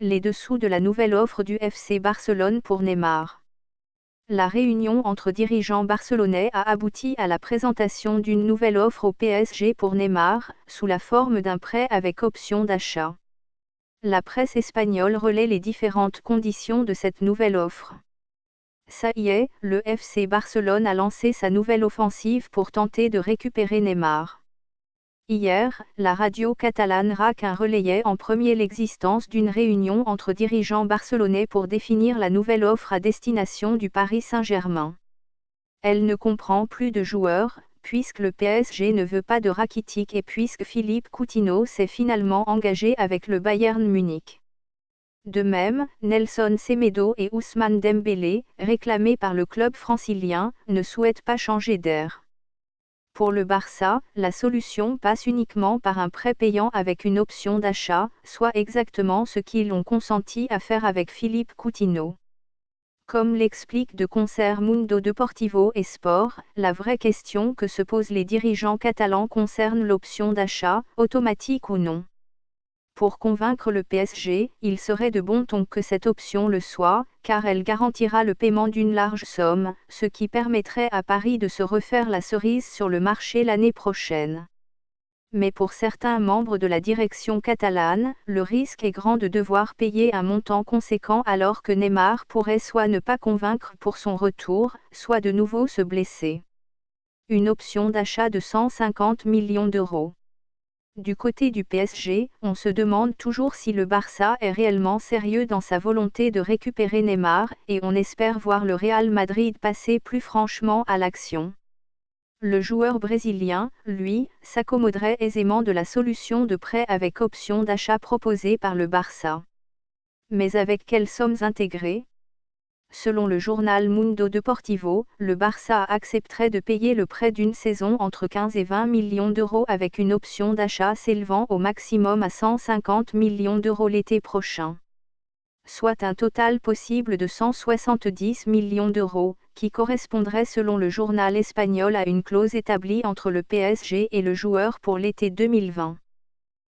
Les dessous de la nouvelle offre du FC Barcelone pour Neymar. La réunion entre dirigeants barcelonais a abouti à la présentation d'une nouvelle offre au PSG pour Neymar, sous la forme d'un prêt avec option d'achat. La presse espagnole relaie les différentes conditions de cette nouvelle offre. Ça y est, le FC Barcelone a lancé sa nouvelle offensive pour tenter de récupérer Neymar. Hier, la radio catalane RAC1 relayait en premier l'existence d'une réunion entre dirigeants barcelonais pour définir la nouvelle offre à destination du Paris Saint-Germain. Elle ne comprend plus de joueurs, puisque le PSG ne veut pas de Rakitic et puisque Philippe Coutinho s'est finalement engagé avec le Bayern Munich. De même, Nelson Semedo et Ousmane Dembélé, réclamés par le club francilien, ne souhaitent pas changer d'air. Pour le Barça, la solution passe uniquement par un prêt payant avec une option d'achat, soit exactement ce qu'ils ont consenti à faire avec Philippe Coutinho. Comme l'explique de concert Mundo Deportivo et Sport, la vraie question que se posent les dirigeants catalans concerne l'option d'achat, automatique ou non. Pour convaincre le PSG, il serait de bon ton que cette option le soit, car elle garantira le paiement d'une large somme, ce qui permettrait à Paris de se refaire la cerise sur le marché l'année prochaine. Mais pour certains membres de la direction catalane, le risque est grand de devoir payer un montant conséquent alors que Neymar pourrait soit ne pas convaincre pour son retour, soit de nouveau se blesser. Une option d'achat de 150 millions d'euros. Du côté du PSG, on se demande toujours si le Barça est réellement sérieux dans sa volonté de récupérer Neymar, et on espère voir le Real Madrid passer plus franchement à l'action. Le joueur brésilien, lui, s'accommoderait aisément de la solution de prêt avec option d'achat proposée par le Barça. Mais avec quelles sommes intégrées ? Selon le journal Mundo Deportivo, le Barça accepterait de payer le prêt d'une saison entre 15 et 20 millions d'euros avec une option d'achat s'élevant au maximum à 150 millions d'euros l'été prochain. Soit un total possible de 170 millions d'euros, qui correspondrait selon le journal espagnol à une clause établie entre le PSG et le joueur pour l'été 2020.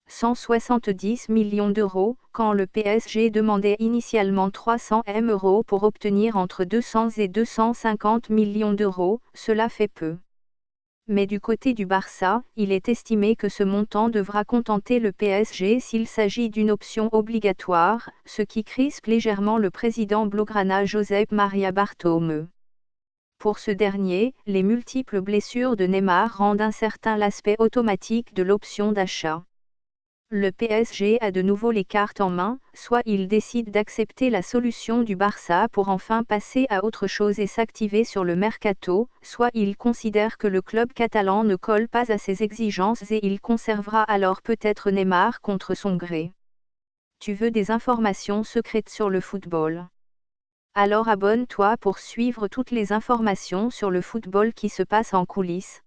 170 millions d'euros, quand le PSG demandait initialement 300 millions d'euros pour obtenir entre 200 et 250 millions d'euros, cela fait peu. Mais du côté du Barça, il est estimé que ce montant devra contenter le PSG s'il s'agit d'une option obligatoire, ce qui crispe légèrement le président blaugrana Josep Maria Bartomeu. Pour ce dernier, les multiples blessures de Neymar rendent incertain l'aspect automatique de l'option d'achat. Le PSG a de nouveau les cartes en main, soit il décide d'accepter la solution du Barça pour enfin passer à autre chose et s'activer sur le mercato, soit il considère que le club catalan ne colle pas à ses exigences et il conservera alors peut-être Neymar contre son gré. Tu veux des informations secrètes sur le football ? Alors abonne-toi pour suivre toutes les informations sur le football qui se passe en coulisses.